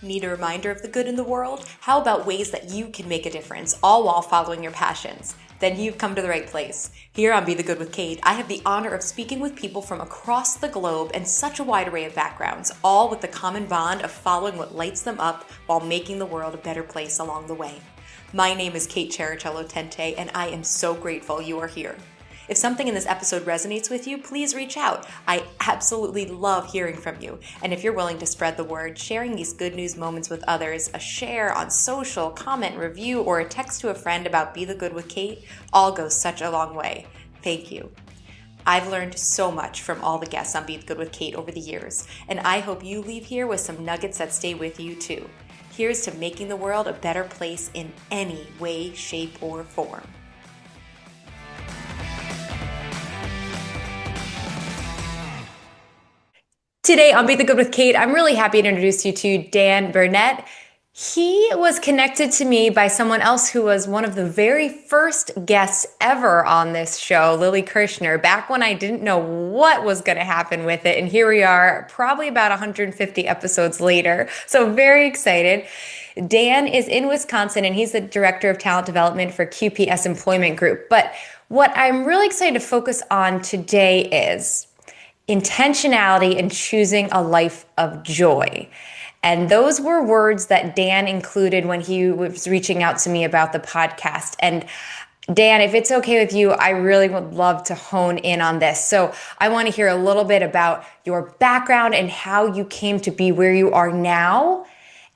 Need a reminder of the good in the world? How about ways that you can make a difference, all while following your passions? Then you've come to the right place. Here on Be the Good with Kate, I have the honor of speaking with people from across the globe and such a wide array of backgrounds, all with the common bond of following what lights them up while making the world a better place along the way. My name is Kate Chericello Tente, and I am so grateful you are here. If something in this episode resonates with you, please reach out. I absolutely love hearing from you. And if you're willing to spread the word, sharing these good news moments with others, a share on social, comment, review, or a text to a friend about Be the Good with Kate, all goes such a long way. Thank you. I've learned so much from all the guests on Be the Good with Kate over the years, and I hope you leave here with some nuggets that stay with you too. Here's to making the world a better place in any way, shape, or form. Today on Be the Good with Kate, I'm really happy to introduce you to Dan Burnett. He was connected to me by someone else who was one of the very first guests ever on this show, Lily Kirshner, back when I didn't know what was going to happen with it. And here we are, probably about 150 episodes later. So very excited. Dan is in Wisconsin, and he's the Director of Talent Development for QPS Employment Group. But what I'm really excited to focus on today is intentionality and choosing a life of joy. And those were words that Dan included when he was reaching out to me about the podcast. And Dan, if it's okay with you, I really would love to hone in on this. So I want to hear a little bit about your background and how you came to be where you are now.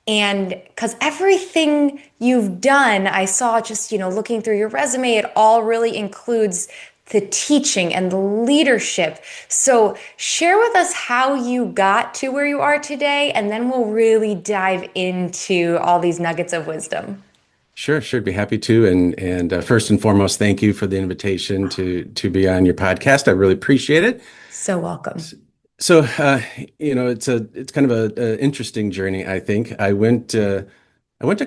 And because everything you've done, I saw just, looking through your resume, it all really includes the teaching and the leadership. So share with us how you got to where you are today, and then we'll really dive into all these nuggets of wisdom. Sure, be happy to. And first and foremost, thank you for the invitation to be on your podcast. I really appreciate it. So welcome. So, it's kind of a interesting journey. I think I went to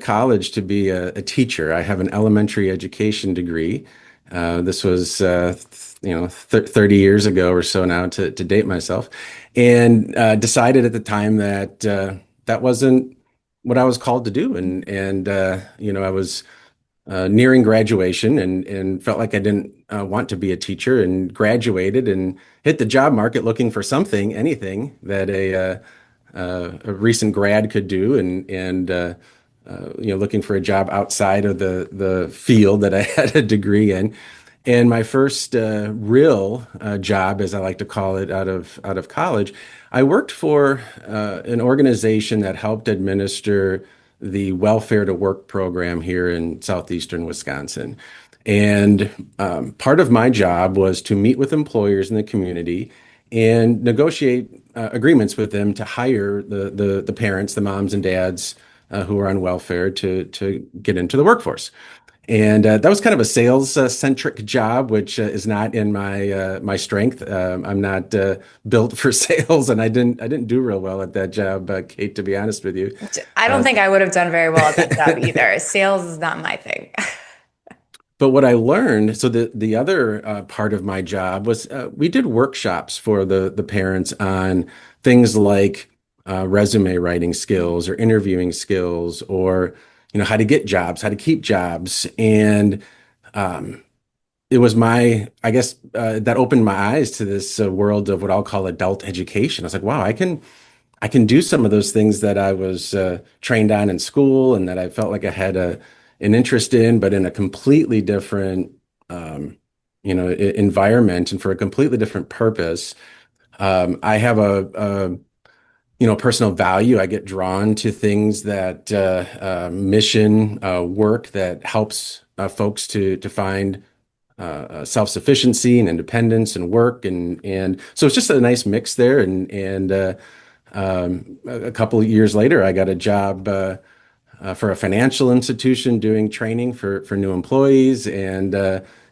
college to be a teacher. I have an elementary education degree. This was, 30 years ago or so now to date myself, and decided at the time that that wasn't what I was called to do. And I was nearing graduation and felt like I didn't want to be a teacher, and graduated and hit the job market looking for anything that a recent grad could do, and looking for a job outside of the field that I had a degree in. And my first real job, as I like to call it, out of college, I worked for an organization that helped administer the Welfare to Work program here in southeastern Wisconsin. And part of my job was to meet with employers in the community and negotiate agreements with them to hire the parents, the moms and dads who are on welfare to get into the workforce. And that was kind of a sales centric job, which is not in my strength. I'm not built for sales, and I didn't do real well at that job, Kate, to be honest with you. I don't think I would have done very well at that job either. Sales is not my thing. But what I learned, so the other part of my job was we did workshops for the parents on things like resume writing skills or interviewing skills, or how to get jobs, how to keep jobs. And it was I guess that opened my eyes to this world of what I'll call adult education. I was like, wow, I can do some of those things that I was trained on in school and that I felt like I had an interest in, but in a completely different, environment and for a completely different purpose. I have a personal value. I get drawn to things that mission work that helps folks to find self-sufficiency and independence and work, and so it's just a nice mix there. And a couple of years later, I got a job for a financial institution doing training for new employees, and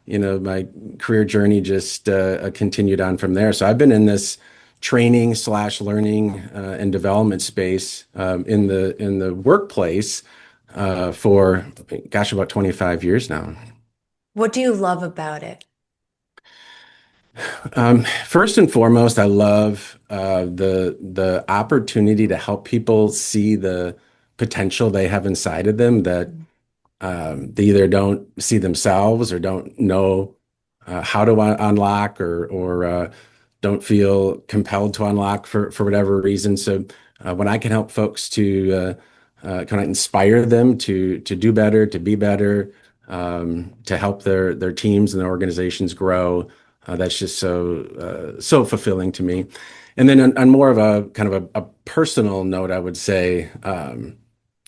my career journey just continued on from there. So I've been in this training / learning and development space in the workplace for about 25 years now. What do you love about it? First and foremost, I love the opportunity to help people see the potential they have inside of them that they either don't see themselves or don't know how to unlock or don't feel compelled to unlock for whatever reason. So when I can help folks to kind of inspire them to do better, to be better, to help their teams and their organizations grow, that's just so fulfilling to me. And then on more of a kind of a personal note, I would say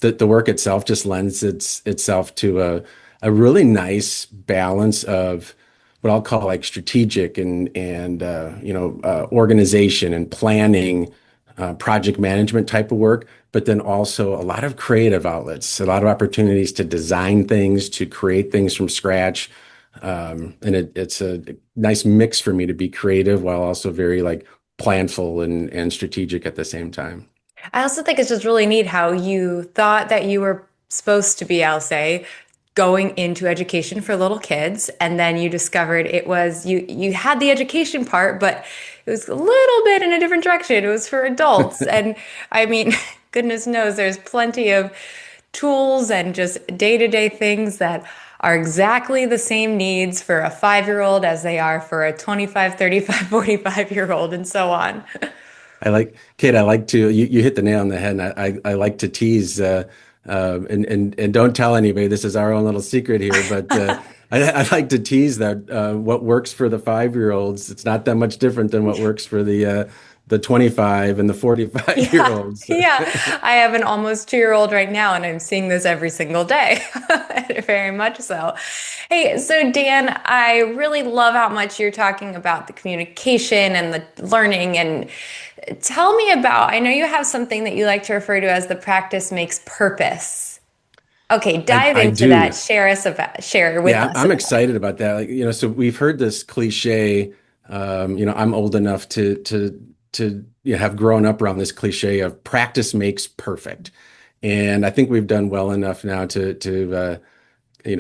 the work itself just lends itself to a really nice balance of what I'll call like strategic and organization and planning, project management type of work, but then also a lot of creative outlets, a lot of opportunities to design things, to create things from scratch. And it's a nice mix for me to be creative while also very like planful and strategic at the same time. I also think it's just really neat how you thought that you were supposed to be, I'll say, going into education for little kids, and then you discovered it was you had the education part, but it was a little bit in a different direction. It was for adults. And I mean, goodness knows there's plenty of tools and just day-to-day things that are exactly the same needs for a 5-year-old as they are for a 25, 35, 45-year-old and so on. Kate, I like to, you hit the nail on the head. And I like to tease, and don't tell anybody, this is our own little secret here, but I like to tease that what works for the 5-year-olds, it's not that much different than what works for the 25 and the 45 year Yeah, olds. yeah. I have an almost 2-year-old right now, and I'm seeing this every single day. Very much so. Hey, so Dan, I really love how much you're talking about the communication and the learning. And tell me about, I know you have something that you like to refer to as the practice makes purpose. Okay, dive I into that. do. Share with Yeah, us I'm about it. excited about that. Like, so we've heard this cliche. I'm old enough to have grown up around this cliche of practice makes perfect, and I think we've done well enough now to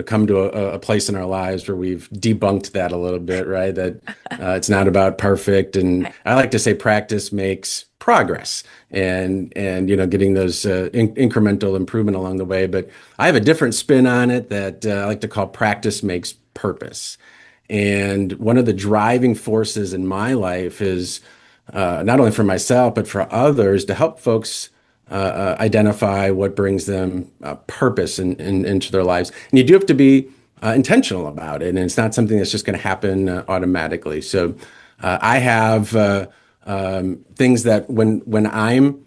come to a place in our lives where we've debunked that a little bit, right? That it's not about perfect, and I like to say practice makes progress, and getting those incremental improvement along the way. But I have a different spin on it that I like to call practice makes purpose. And one of the driving forces in my life is not only for myself, but for others to help folks identify what brings them purpose into their lives. And you do have to be intentional about it. And it's not something that's just going to happen automatically. So I have things that when I'm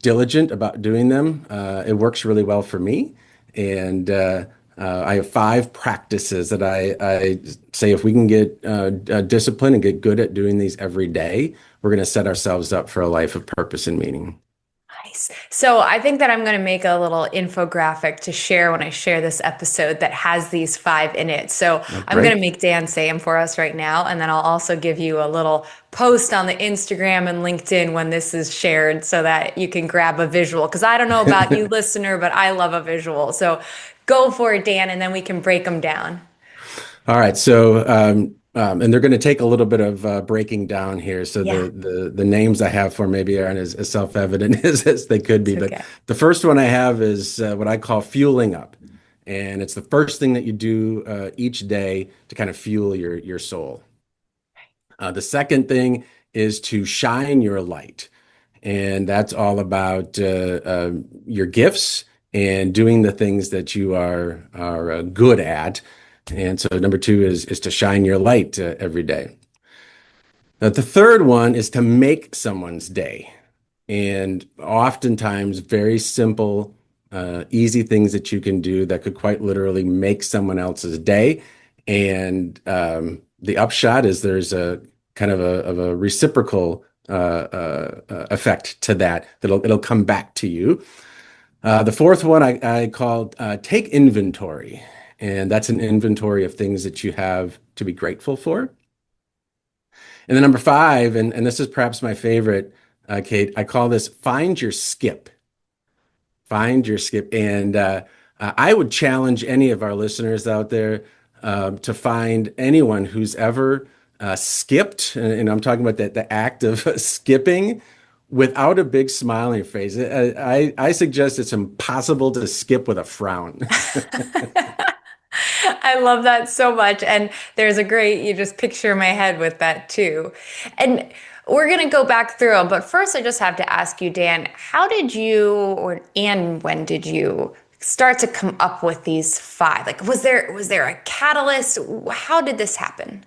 diligent about doing them, it works really well for me. And I have 5 practices that I say if we can get disciplined and get good at doing these every day, we're going to set ourselves up for a life of purpose and meaning. Nice. So I think that I'm going to make a little infographic to share when I share this episode that has these 5 in it. So Oh, I'm going to great. make Dan say them for us right now. And then I'll also give you a little post on the Instagram and LinkedIn when this is shared so that you can grab a visual. Because I don't know about you, listener, but I love a visual. So go for it, Dan, and then we can break them down. All right. So, and they're going to take a little bit of breaking down here. So Yeah, the names I have for maybe aren't as self-evident as they could be. it's But okay. the first one I have is what I call fueling up. And it's the first thing that you do each day to kind of fuel your soul. The second thing is to shine your light. And that's all about your gifts and doing the things that you are good at. And so number 2 is to shine your light every day. Now, the third one is to make someone's day. And oftentimes, very simple, easy things that you can do that could quite literally make someone else's day. And the upshot is there's a kind of a reciprocal effect to that it'll come back to you. The fourth one I called take inventory. And that's an inventory of things that you have to be grateful for. And then number 5, and this is perhaps my favorite, Kate, I call this find your skip. Find your skip. And I would challenge any of our listeners out there to find anyone who's ever skipped, and I'm talking about the act of skipping without a big smile on your face. I suggest it's impossible to skip with a frown. I love that so much. And there's a great, you just picture my head with that too. And we're going to go back through them. But first, I just have to ask you, Dan, how did you, and when did you start to come up with these five? Like, was there a catalyst? How did this happen?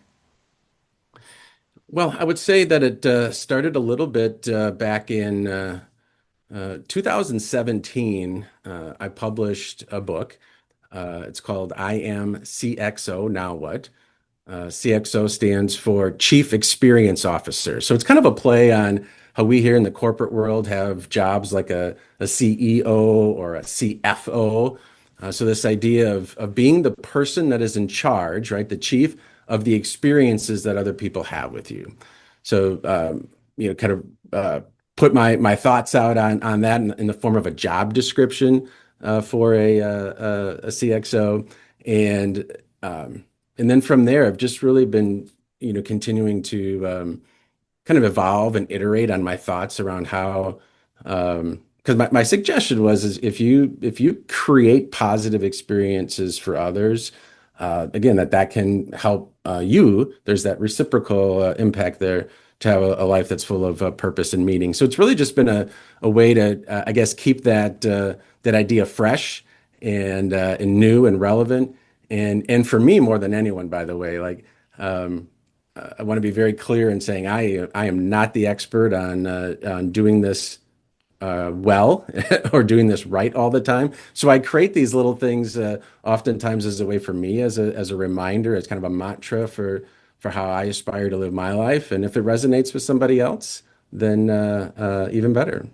Well, I would say that it started a little bit back in 2017. I published a book. It's called I Am CXO, Now What? CXO stands for Chief Experience Officer. So it's kind of a play on how we here in the corporate world have jobs like a CEO or a CFO. So this idea of being the person that is in charge, right? The chief of the experiences that other people have with you. So kind of put my thoughts out on that in the form of a job description for a CXO, and and then from there, I've just really been, continuing to kind of evolve and iterate on my thoughts around how, because my suggestion was is if you create positive experiences for others, again, that can help you. There's that reciprocal impact there to have a life that's full of purpose and meaning. So it's really just been a way to, I guess, keep that idea fresh and new and relevant. And for me, more than anyone, by the way, like I want to be very clear in saying I am not the expert on doing this well or doing this right all the time. So I create these little things oftentimes as a way for me as a reminder, as kind of a mantra for how I aspire to live my life. And if it resonates with somebody else, then even better.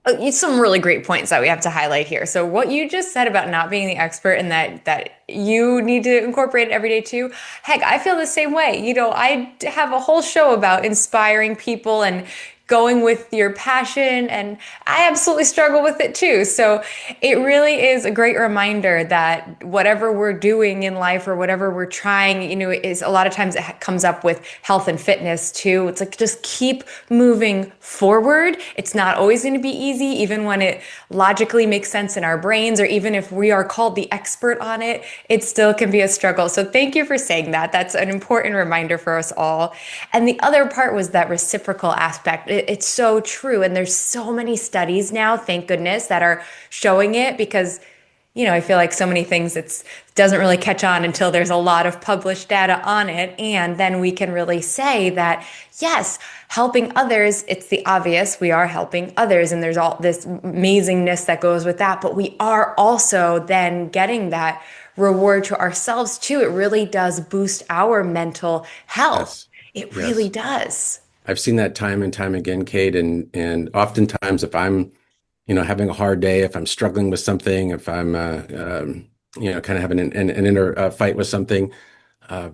It's some really great points that we have to highlight here. So what you just said about not being the expert and that you need to incorporate it every day too. Heck, I feel the same way. I have a whole show about inspiring people and going with your passion, and I absolutely struggle with it too. So it really is a great reminder that whatever we're doing in life or whatever we're trying, is a lot of times it comes up with health and fitness too. It's like just keep moving forward. It's not always going to be easy, even when it logically makes sense in our brains, or even if we are called the expert on it, it still can be a struggle. So thank you for saying that. That's an important reminder for us all. And the other part was that reciprocal aspect. It's so true. And there's so many studies now, thank goodness, that are showing it because I feel like so many things it doesn't really catch on until there's a lot of published data on it. And then we can really say that, yes, helping others, it's the obvious. We are helping others. And there's all this amazingness that goes with that. But we are also then getting that reward to ourselves too. It really does boost our mental health. Yes. It really Yes. does. I've seen that time and time again, Kate, and oftentimes if I'm, having a hard day, if I'm struggling with something, if I'm, kind of having an inner fight with something,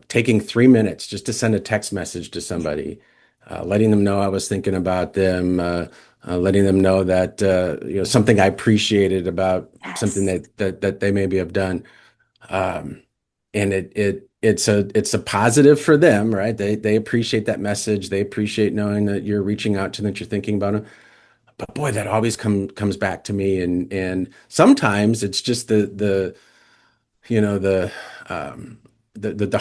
taking 3 minutes just to send a text message to somebody, letting them know I was thinking about them, letting them know that something I appreciated about something Yes. that they maybe have done. And it's a positive for them, right? They appreciate that message. They appreciate knowing that you're reaching out to them, that you're thinking about them. But boy, that always comes back to me, and sometimes it's just the you know the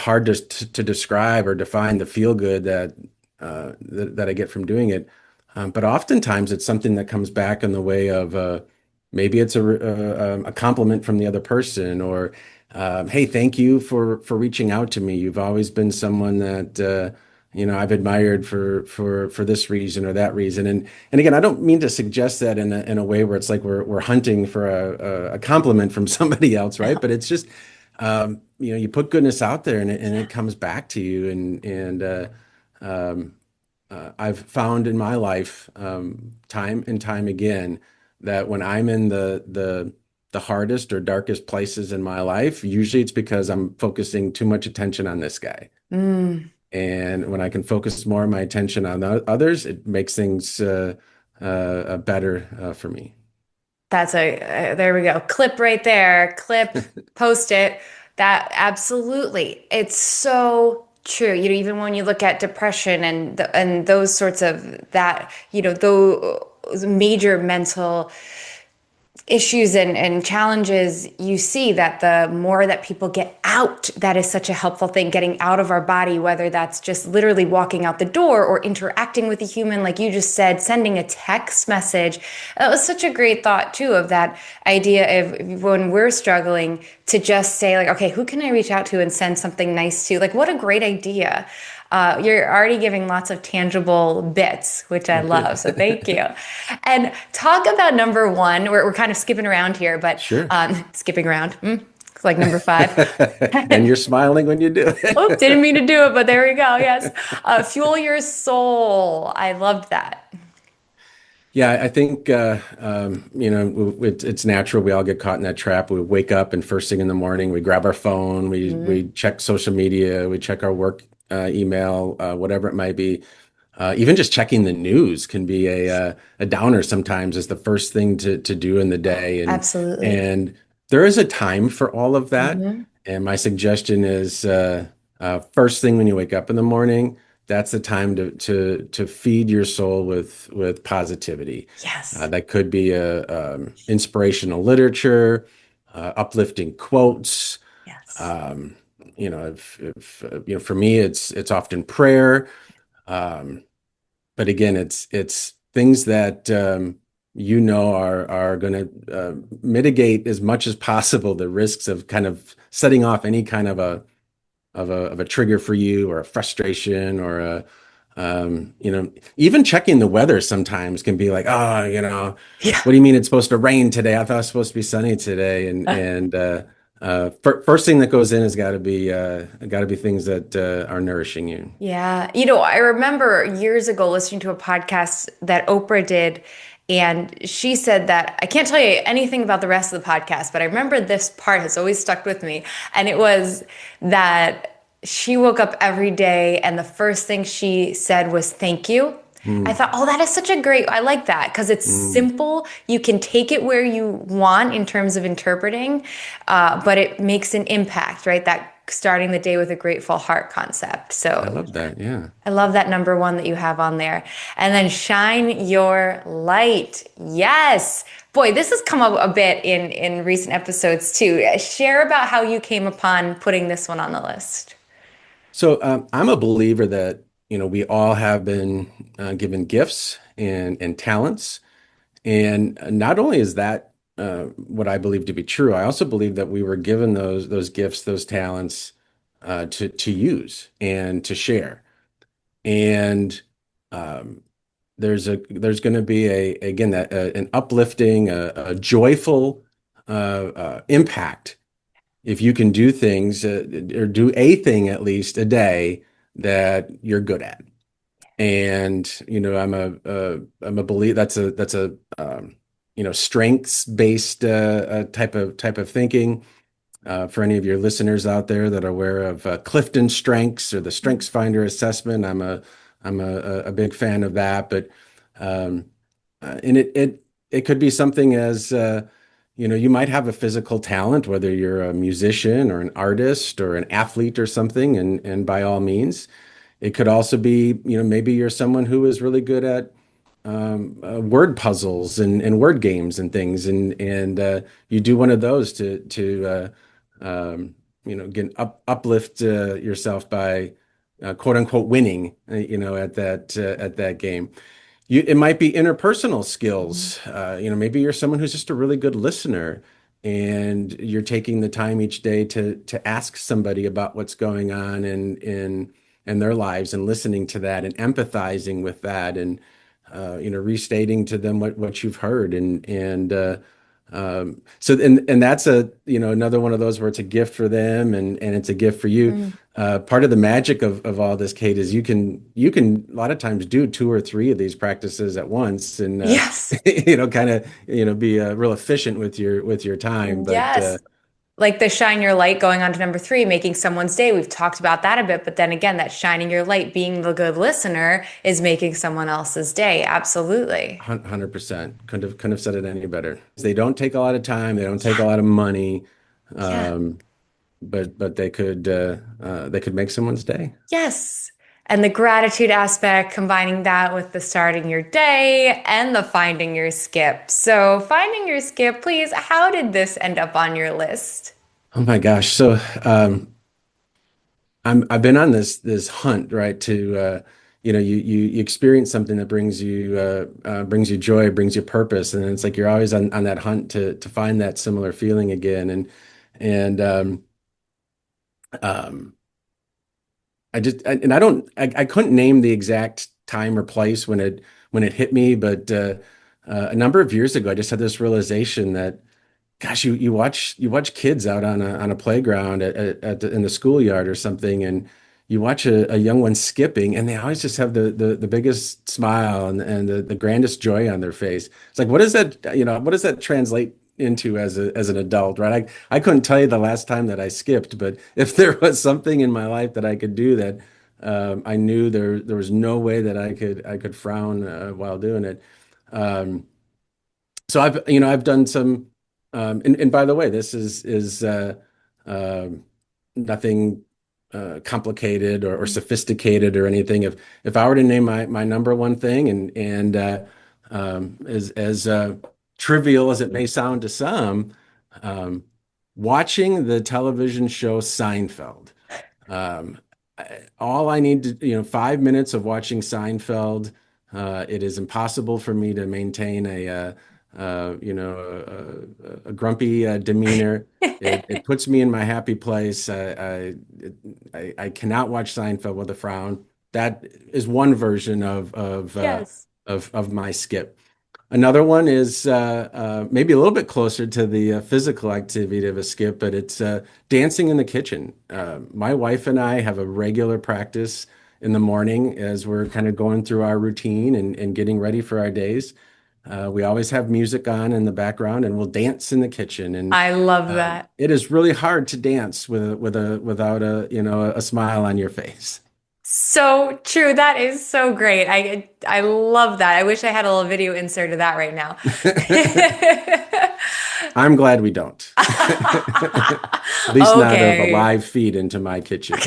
hard to describe or define the feel good that I get from doing it. But oftentimes it's something that comes back in the way of maybe it's a compliment from the other person, or hey, thank you for reaching out to me. You've always been someone that I've admired for this reason or that reason. And again, I don't mean to suggest that in a way where it's like we're hunting for a compliment from somebody else, right? But it's just you put goodness out there, and it comes back to you. I've found in my life, time and time again, that when I'm in the hardest or darkest places in my life, usually it's because I'm focusing too much attention on this guy. Mm. And when I can focus more of my attention on others, it makes things better for me. That's there we go. Clip right there. Clip, post it. That absolutely. It's so true. Even when you look at depression and those sorts of that, though major mental issues and challenges, you see that the more that people get out, that is such a helpful thing, getting out of our body, whether that's just literally walking out the door or interacting with a human, like you just said, sending a text message. That was such a great thought too, of that idea of when we're struggling to just say like, okay, who can I reach out to and send something nice to? Like, what a great idea. You're already giving lots of tangible bits, which I Oh, good. love. So thank you. And talk about number one. We're kind of skipping around here, but Sure. skipping around. It's like number five. And you're smiling when you do Oh, didn't mean it. to do it, but there we go. Yes. Fuel your soul. I loved that. Yeah, I think it's natural. We all get caught in that trap. We wake up and first thing in the morning, we grab our phone, we Mhm. check social media, we check our work email, whatever it might be. Even just checking the news can be a downer sometimes as the first thing to do in the day, Absolutely. and there is a time for all of that. Hmm. And my suggestion is first thing when you wake up in the morning, that's the time to feed your soul with positivity. Yes. That could be inspirational literature, uplifting quotes. Yes. Um, if for me, it's often prayer. Um, but again, it's things that are going to mitigate as much as possible the risks of kind of setting off any kind of a trigger for you or a frustration or a even checking the weather sometimes can be like, oh, Yeah. what do you mean it's supposed to rain today? I thought it was supposed to be sunny today. First thing that goes in has got to be things that are nourishing you. Yeah. I remember years ago listening to a podcast that Oprah did, and she said that I can't tell you anything about the rest of the podcast, but I remember this part has always stuck with me. And it was that she woke up every day, and the first thing she said was, "Thank you." I Mm, thought, oh, that is such a great, I like that because it's mm. simple. You can take it where you want in terms of interpreting, but it makes an impact, right? That starting the day with a grateful heart concept. I So love that. Yeah. I love that number one that you have on there. And then shine your light. Yes. Boy, this has come up a bit in recent episodes too. Share about how you came upon putting this one on the list. So I'm a believer that we all have been given gifts and talents, and not only is that what I believe to be true, I also believe that we were given those gifts, those talents to use and to share. And um, there's going to be again that an uplifting, a joyful impact if you can do things or do a thing at least a day that you're good at. And I'm a believe that's a strengths based type of thinking. For any of your listeners out there that are aware of Clifton Strengths or the Strengths Finder assessment, I'm a big fan of that. But um, and it could be something as you might have a physical talent, whether you're a musician or an artist or an athlete or something, and by all means, it could also be maybe you're someone who is really good at word puzzles and word games and things, and you do one of those to again uplift yourself by quote unquote winning, at that game. It might be interpersonal Mhm. skills. Maybe you're someone who's just a really good listener, and you're taking the time each day to ask somebody about what's going on in their lives and listening to that and empathizing with that and restating to them what you've heard and that's another one of those where it's a gift for them and it's a gift for you. Mm. Part of the magic of all this, Kate, is you can a lot of times do two or three of these practices at once and Yes. kind of be real efficient with your time. But Yes. Like the shine your light going on to number three, making someone's day. We've talked about that a bit, but then again, that shining your light, being the good listener is making someone else's day. Absolutely. 100% couldn't have said it any better. They don't take a lot of time. They don't take a Yeah. lot of money. Yeah. Um, but they could make someone's day. Yes. and the gratitude aspect, combining that with the starting your day and the finding your skip. So, finding your skip, please, how did this end up on your list? Oh my gosh. So I've been on this hunt, right? You experience something that brings you joy, brings you purpose, and it's like you're always on that hunt to find that similar feeling again. And um, I couldn't name the exact time or place when it hit me, but a number of years ago, I just had this realization that gosh, you watch kids out on a playground in the schoolyard or something, and you watch a young one skipping, and they always just have the biggest smile and the grandest joy on their face. It's like, what does that, what does that translate into as an adult, right? I couldn't tell you the last time that I skipped, but if there was something in my life that I could do that I knew there was no way that I could frown while doing it. Um, so I've done some and by the way, this is uh, nothing complicated or sophisticated or anything. If I were to name my number one thing and as trivial as it may sound to some, um, watching the television show Seinfeld. Um, all I need to, 5 minutes of watching Seinfeld. It is impossible for me to maintain a grumpy demeanor. It puts me in my happy place. I cannot watch Seinfeld with a frown. That is one version Yes. of my skip. Another one is maybe a little bit closer to the physical activity of a skip, but it's dancing in the kitchen. My wife and I have a regular practice in the morning as we're kind of going through our routine and getting ready for our days. We always have music on in the background, and we'll dance in the kitchen. And I love that. it is really hard to dance without a smile on your face. So true. That is so great. I love that. I wish I had a little video insert of that right now. I'm glad we don't. At least not of a Okay. live feed into my kitchen.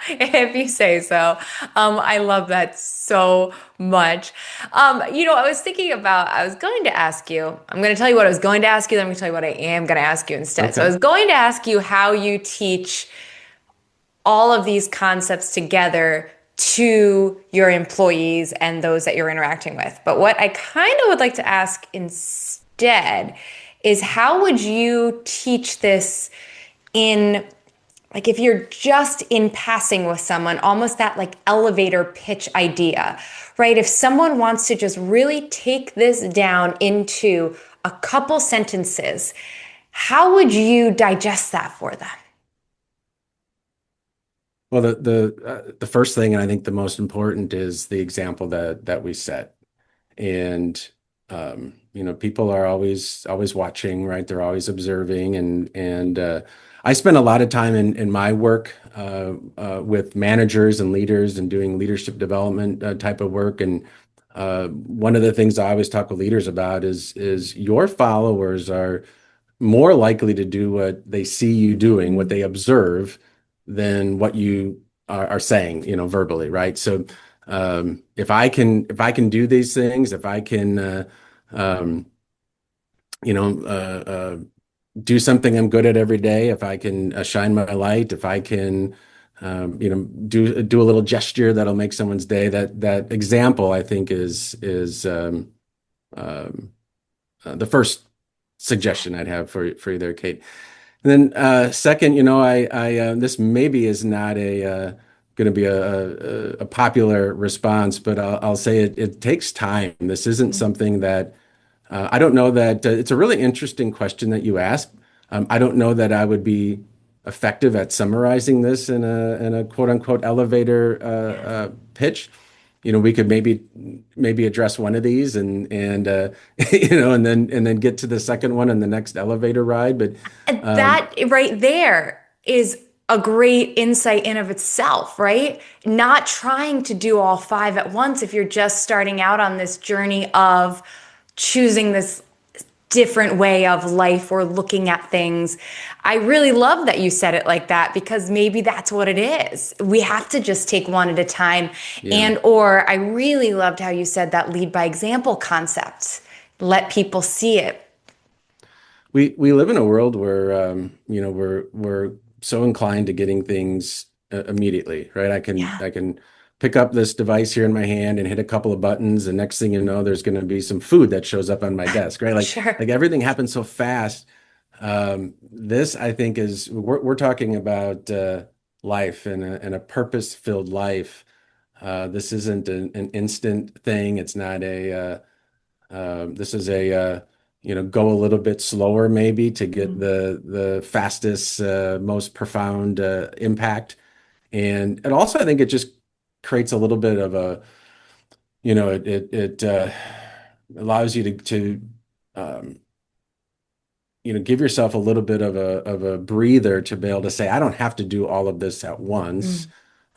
If you say so. I love that so much. I was thinking about, I was going to ask you, I'm going to tell you what I was going to ask you, then I'm going to tell you what I am going to ask you instead. So I Okay. was going to ask you how you teach all of these concepts together to your employees and those that you're interacting with. But what I kind of would like to ask instead is how would you teach this in, like, if you're just in passing with someone, almost that like elevator pitch idea, right? If someone wants to just really take this down into a couple sentences, how would you digest that for them? Well, the first thing, and I think the most important, is the example that we set. And people are always watching, right? They're always observing, and I spend a lot of time in my work with managers and leaders and doing leadership development type of work. And one of the things I always talk with leaders about is your followers are more likely to do what they see you doing, what they observe, than what you are saying, verbally, right? So if I can do these things, if I can um, you know do something I'm good at every day, if I can shine my light, if I can do a little gesture that'll make someone's day, that example I think is um, the first suggestion I'd have for you there, Kate. And then second, I this maybe is not a going to be a popular response, but I'll say it takes time. This isn't something that I don't know that it's a really interesting question that you asked. I don't know that I would be effective at summarizing this in a quote unquote elevator pitch. We could maybe address one of these and and then get to the second one in the next elevator ride. But um, That right there is a great insight in of itself, right? Not trying to do all five at once if you're just starting out on this journey of choosing this different way of life or looking at things. I really love that you said it like that, because maybe that's what it is. We have to just take one at a time. Yeah. And or I really loved how you said that lead by example concept. Let people see it. We live in a world where we're so inclined to getting things immediately, right? Yeah, I can pick up this device here in my hand and hit a couple of buttons, and next thing you know, there's going to be some food that shows up on my desk, right? sure. Like everything happens so fast. This I think is we're talking about life and a purpose-filled life. This isn't an instant thing. It's not a this is a go a little bit slower maybe to get Mhm. the fastest, most profound impact. And also I think it just creates a little bit of a, it allows you to um, give yourself a little bit of a breather to be able to say, I don't have to do all of this at once.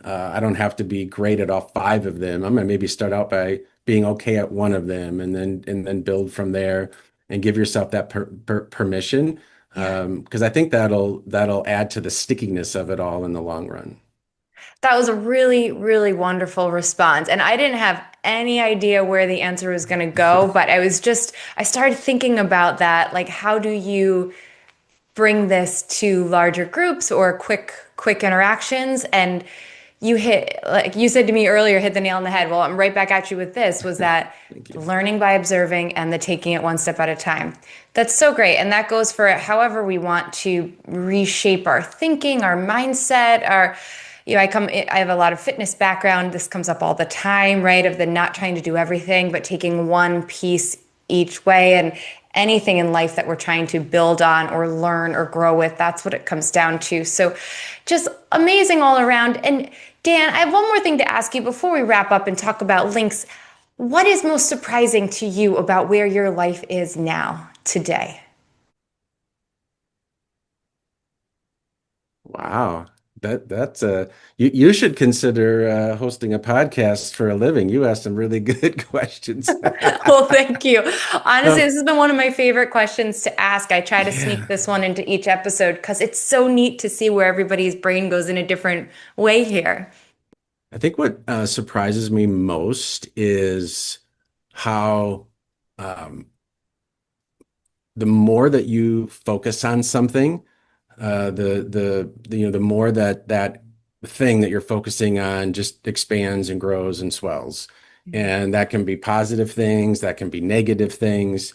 Mm. I don't have to be great at all five of them. I'm gonna maybe start out by being okay at one of them, and then build from there, and give yourself that permission, Yeah. because I think that'll add to the stickiness of it all in the long run. That was a really, really wonderful response. And I didn't have any idea where the answer was going to go, but I started thinking about that. Like, how do you bring this to larger groups or quick interactions? And you hit, like you said to me earlier, hit the nail on the head. Well, I'm right back at you with this, was that Thank the you. learning by observing and the taking it one step at a time. That's so great. And that goes for however we want to reshape our thinking, our mindset, I have a lot of fitness background. This comes up all the time, right? Of the not trying to do everything, but taking one piece each way. And anything in life that we're trying to build on or learn or grow with, that's what it comes down to. So just amazing all around. And Dan, I have one more thing to ask you before we wrap up and talk about links. What is most surprising to you about where your life is now, today? Wow. That's you should consider hosting a podcast for a living. You asked some really good questions. Well, thank you. Honestly, Um, this has been one of my favorite questions to ask. I try to sneak yeah. this one into each episode because it's so neat to see where everybody's brain goes in a different way here. I think what surprises me most is how um, the more that you focus on something, the more that thing that you're focusing on just expands and grows and swells. And that can be positive things, that can be negative things.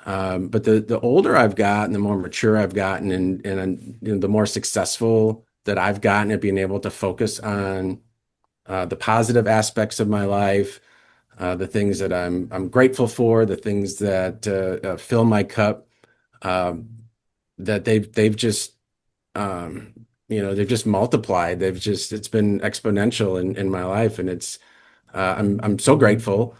But the older I've gotten, the more mature I've gotten, and the more successful that I've gotten at being able to focus on the positive aspects of my life, the things that I'm grateful for, the things that fill my cup, um, that they've just they've just multiplied. It's been exponential in my life, and I'm so grateful.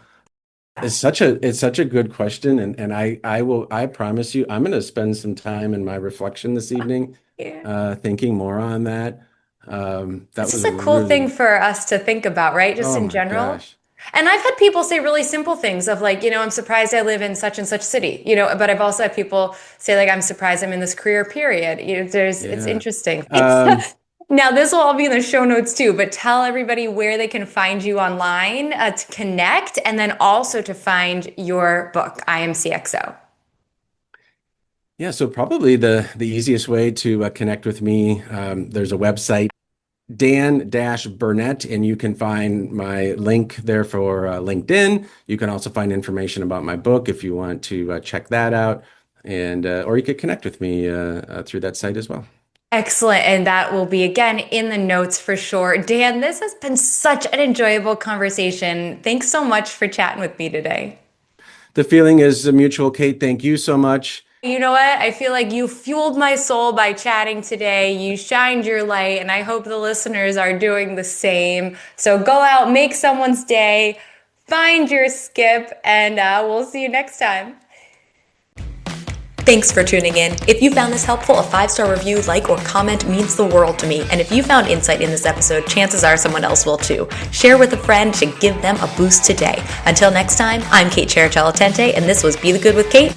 It's such a good question, and I promise you I'm going to spend some time in my reflection this evening, Yeah. thinking more on that. That It's just was a a cool thing really, for us to think about, right? Just oh in my general. gosh. And I've had people say really simple things of like, I'm surprised I live in such and such city, but I've also had people say like, I'm surprised I'm in this career period. It's Yeah. interesting. Thanks. Um, Now, this will all be in the show notes too, but tell everybody where they can find you online to connect and then also to find your book, I Am CXO. yeah, so probably the easiest way to connect with me, there's a website, Dan-Burnett, and you can find my link there for LinkedIn. You can also find information about my book if you want to check that out, and or you could connect with me through that site as well. Excellent. And that will be again in the notes for sure. Dan, this has been such an enjoyable conversation. Thanks so much for chatting with me today. The feeling is mutual, Kate. Thank you so much. You know what? I feel like you fueled my soul by chatting today. You shined your light, and I hope the listeners are doing the same. So go out, make someone's day, find your skip, and we'll see you next time. Thanks for tuning in. If you found this helpful, a 5-star review, like, or comment means the world to me. And if you found insight in this episode, chances are someone else will too. Share with a friend to give them a boost today. Until next time, I'm Kate Chiaratelli-Tente, and this was Be the Good with Kate.